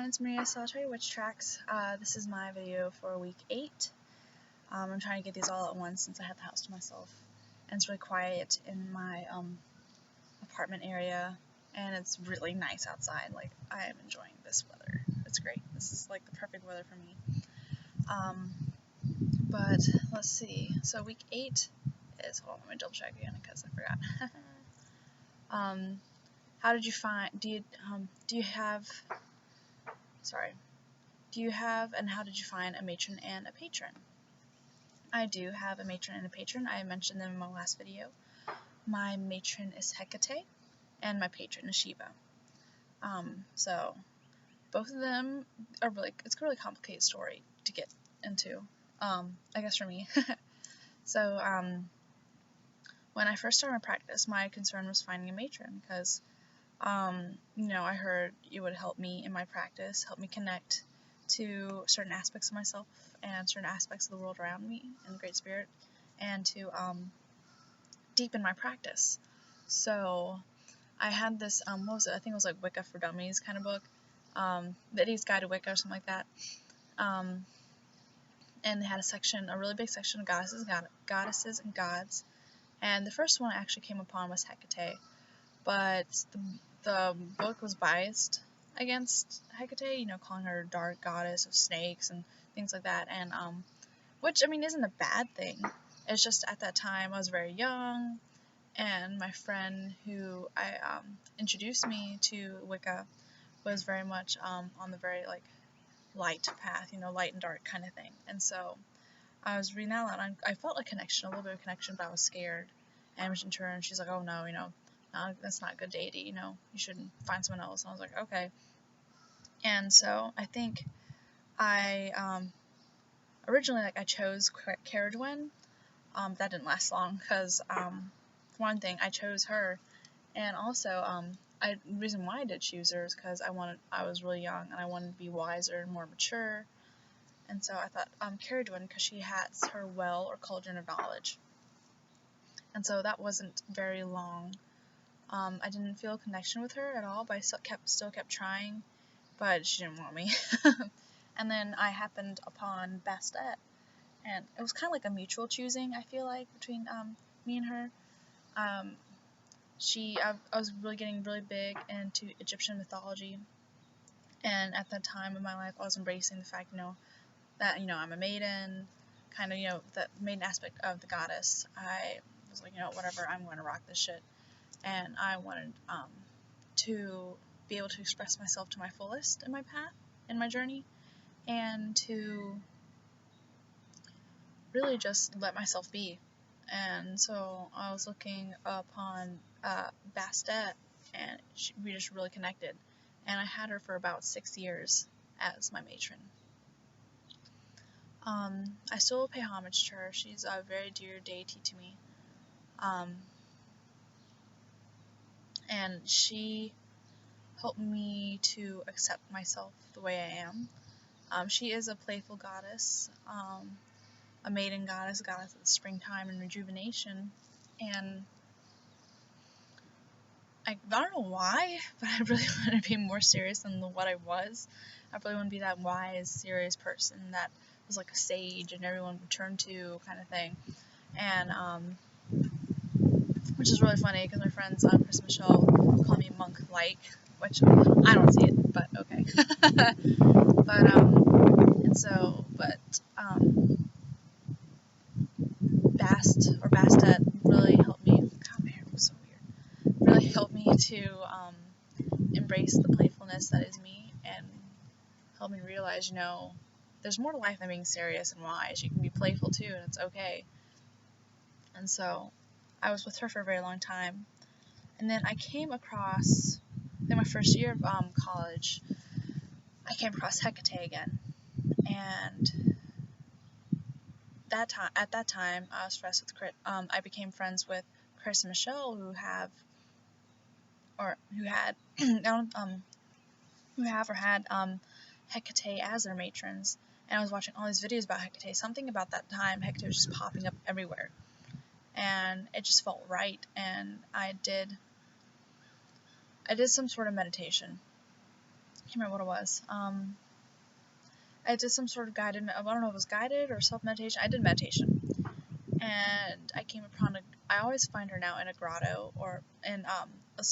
it's Maria, so I'll tell you which tracks. This is my video for week 8. I'm trying to get these all at once since I have the house to myself. And it's really quiet in my apartment area, and it's really nice outside. Like, I am enjoying this weather. It's great. This is like the perfect weather for me. But let's see. So week 8 is, hold on, let me double check again because I forgot. How did you find, do you have and how did you find a matron and a patron? I do have a matron and a patron. I mentioned them in my last video. My matron is Hecate, and my patron is Shiva. So both of them are it's a really complicated story to get into, I guess for me. So, when I first started my practice, my concern was finding a matron, because I heard it would help me in my practice, help me connect to certain aspects of myself and certain aspects of the world around me in the Great Spirit, and to deepen my practice. So I had this, what was it? I think it was like Wicca for Dummies kind of book, Biddy's Guide to Wicca or something like that. And they had a really big section of goddesses and gods. And the first one I actually came upon was Hecate, but the book was biased against Hecate, calling her dark goddess of snakes and things like that, and which, isn't a bad thing. It's just at that time I was very young, and my friend who introduced me to Wicca was very much on the very light path, light and dark kind of thing. And so I was reading that out, and I felt a little bit of connection, but I was scared. And in turn, she's like, "Oh no, no, that's not good deity, you shouldn't find someone else." And I was like, okay. And so I think I originally I chose Caradwen. That didn't last long because for one thing, I chose her, and also the reason why I did choose her is because I was really young and I wanted to be wiser and more mature. And so I thought Caradwen, because she has her well or cauldron of knowledge. And so that wasn't very long. I didn't feel a connection with her at all, but I still kept trying, but she didn't want me. And then I happened upon Bastet, and it was kind of like a mutual choosing, I feel like, between me and her. I was really getting really big into Egyptian mythology, and at that time in my life I was embracing the fact, that, I'm a maiden, kind of, the maiden aspect of the goddess. I was like, whatever, I'm going to rock this shit. And I wanted to be able to express myself to my fullest in my path, in my journey, and to really just let myself be. And so I was looking upon Bastet, and we just really connected. And I had her for about 6 years as my matron. I still pay homage to her. She's a very dear deity to me. And she helped me to accept myself the way I am. She is a playful goddess, a maiden goddess, a goddess of the springtime and rejuvenation, and I don't know why, but I really want to be more serious than what I was. I really want to be that wise, serious person that was like a sage and everyone would turn to, kind of thing. And which is really funny because my friends Chris and Michelle call me monk-like, which I don't see it, but okay. Bastet really helped me. God, my hair was so weird. Really helped me to embrace the playfulness that is me, and help me realize, there's more to life than being serious and wise. You can be playful too, and it's okay. And so I was with her for a very long time. And then I came across, in my first year of college, I came across Hecate again. And at that time, I was friends with I became friends with Chris and Michelle, who had Hecate as their matrons. And I was watching all these videos about Hecate. Something about that time, Hecate was just popping up everywhere. And it just felt right, and I did some sort of meditation, can't remember what it was. I did some sort of guided, I don't know if it was guided or self-meditation. I did meditation. And I came upon I always find her now in a grotto or in a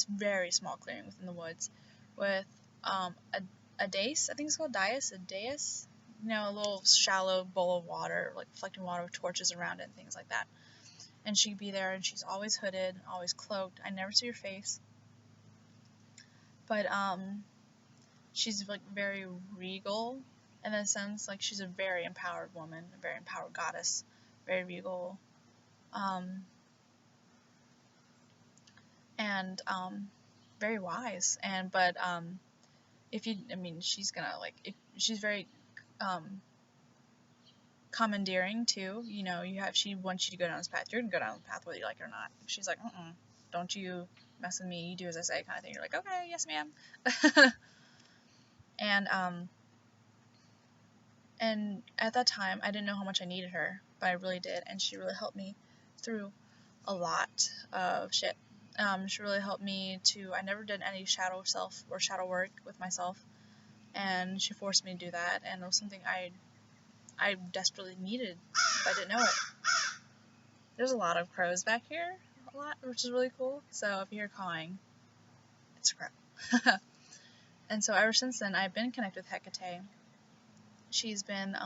very small clearing within the woods with a dais, I think it's called a dais, you know, a little shallow bowl of water, like reflecting water with torches around it and things like that. And she'd be there, and she's always hooded, always cloaked. I never see her face. But she's like very regal in a sense, like she's a very empowered woman, a very empowered goddess, very regal, and very wise. And but if you, I mean, she's gonna like, if she's very commandeering too. You know, she wants you to go down this path. You're gonna go down the path whether you like it or not. She's like, don't you mess with me. You do as I say, kind of thing. You're like, okay, yes, ma'am. And at that time, I didn't know how much I needed her, but I really did, and she really helped me through a lot of shit. She really helped me I never did any shadow self or shadow work with myself, and she forced me to do that, and it was something I desperately needed, but I didn't know it. There's a lot of crows back here, which is really cool, so if you hear cawing, it's a crow. And so ever since then, I've been connected with Hecate. She's been,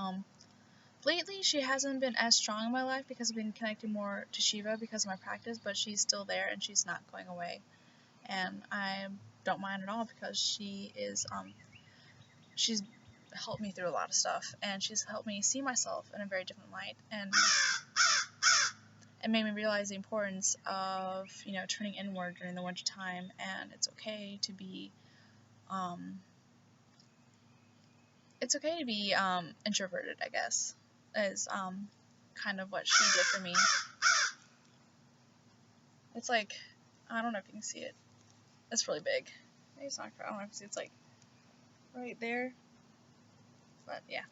lately she hasn't been as strong in my life because I've been connecting more to Shiva because of my practice, but she's still there and she's not going away. And I don't mind at all because she is, she's helped me through a lot of stuff, and she's helped me see myself in a very different light, and it made me realize the importance of, you know, turning inward during the winter time, and it's okay to be, introverted, I guess, is, kind of what she did for me. It's like, I don't know if you can see it. It's really big. Maybe it's not, I don't know if you can see, it's like, right there. But, yeah.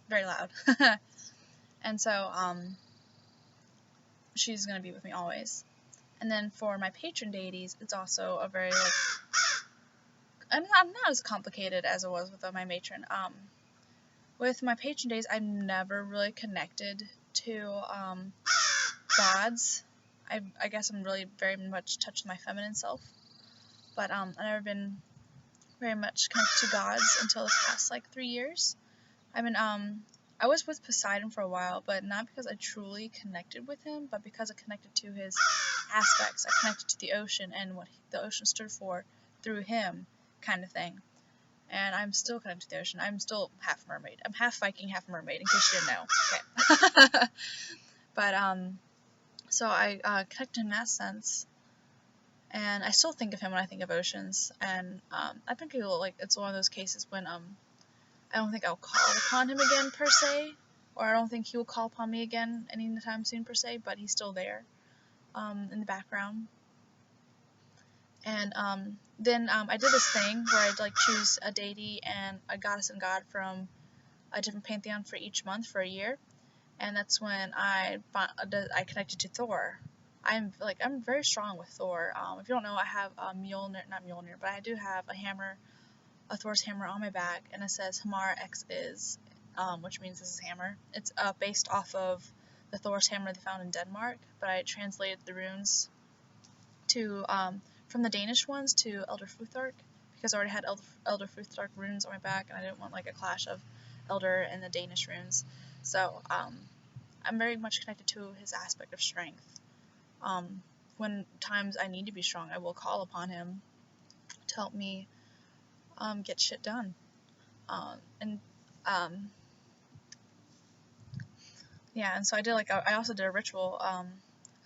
Very loud. And so, she's gonna be with me always. And then for my patron deities, it's also a very, like, I'm not as complicated as it was with my matron. With my patron days, I'm never really connected to gods. I guess I'm really very much touched with my feminine self, but I've never been very much connected to gods until the past like 3 years. I mean, I was with Poseidon for a while, but not because I truly connected with him, but because I connected to his aspects. I connected to the ocean and what the ocean stood for through him, kind of thing. And I'm still connected to the ocean. I'm still half mermaid. I'm half Viking, half mermaid, in case you didn't know. Okay. But, so I connected in that sense. And I still think of him when I think of oceans. And I think it's one of those cases when I don't think I'll call upon him again, per se. Or I don't think he will call upon me again anytime soon, per se. But he's still there in the background. And then I did this thing where I'd like choose a deity and a goddess and god from a different pantheon for each month for a year, and that's when I connected to Thor. I'm very strong with Thor. If you don't know, I have a not Mjolnir, but I do have a hammer, a Thor's hammer on my back, and it says Hamar X is, which means this is hammer. It's based off of the Thor's hammer they found in Denmark, but I translated the runes to from the Danish ones to Elder Futhark, because I already had Elder Futhark runes on my back, and I didn't want like a clash of Elder and the Danish runes. So I'm very much connected to his aspect of strength. When times I need to be strong, I will call upon him to help me get shit done. Yeah, and so I did I also did a ritual a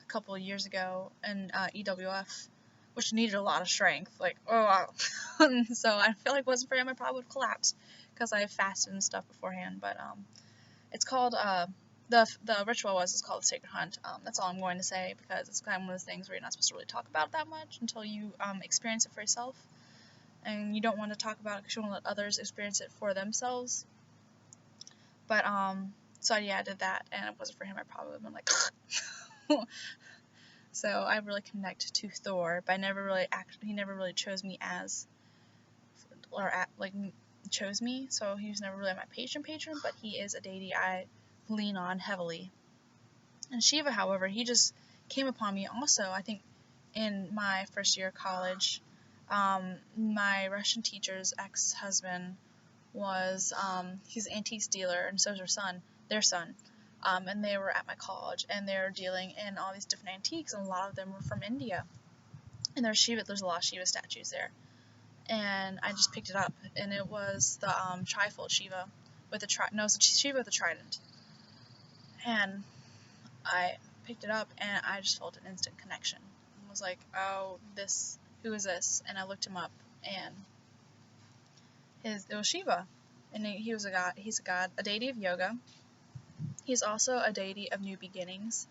couple of years ago in EWF, which needed a lot of strength. Like, oh wow. So I feel like wasn't for him, I probably would have collapsed because I fasted and stuff beforehand. But it's called the ritual it's called the Sacred Hunt. That's all I'm going to say, because it's kind of one of those things where you're not supposed to really talk about it that much until you experience it for yourself, and you don't want to talk about it because you want to let others experience it for themselves. But so yeah, I did that, and if it wasn't for him, I probably would have been like So I really connect to Thor, but he never really chose me as, chose me, so he was never really my patron, but he is a deity I lean on heavily. And Shiva, however, he just came upon me also, I think, in my first year of college. My Russian teacher's ex-husband was, he's an antiques dealer, and so is their son. And they were at my college, and they were dealing in all these different antiques, and a lot of them were from India. And there's a lot of Shiva statues there. And I just picked it up, and it was the trifold Shiva with it's a Shiva with a trident. And I picked it up, and I just felt an instant connection. I was like, oh, who is this? And I looked him up, and it was Shiva, and he was a god. He's a god, a deity of yoga. He's also a deity of new beginnings.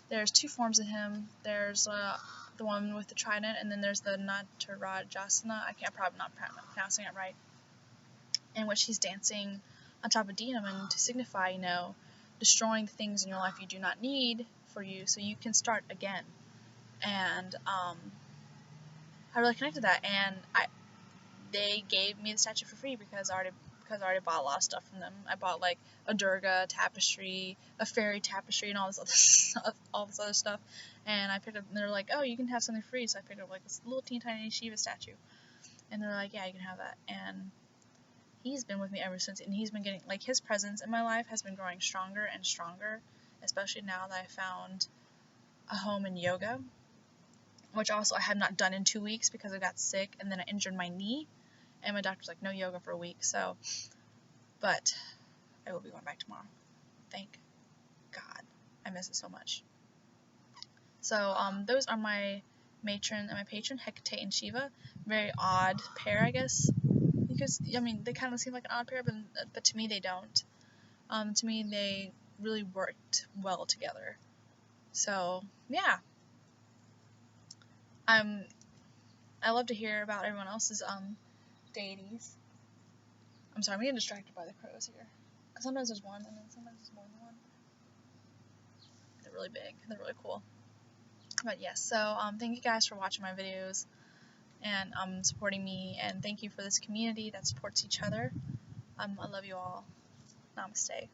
There's two forms of him. There's the one with the trident, and then there's the Natarajasana. I'm probably not pronouncing it right. In which he's dancing on top of demon to signify, destroying the things in your life you do not need for you, so you can start again. And I really connected that, and they gave me the statue for free because I already bought a lot of stuff from them. I bought like a Durga tapestry, a fairy tapestry, and all this other stuff. And I picked up, and they're like, "Oh, you can have something free." So I picked up like this little teeny tiny Shiva statue, and they're like, "Yeah, you can have that." And he's been with me ever since, and he's been getting, like, his presence in my life has been growing stronger and stronger, especially now that I found a home in yoga, which also I have not done in 2 weeks because I got sick and then I injured my knee, and my doctor's like, no yoga for a week. So, but I will be going back tomorrow. Thank God. I miss it so much. So those are my matron and my patron, Hecate and Shiva. Very odd pair, I guess, because they kind of seem like an odd pair, but to me they don't. To me they really worked well together. So yeah, I love to hear about everyone else's deities. I'm sorry, I'm getting distracted by the crows here, because sometimes there's one, and then sometimes there's more than one. They're really big. They're really cool. But yes, so thank you guys for watching my videos and supporting me, and thank you for this community that supports each other. I love you all. Namaste.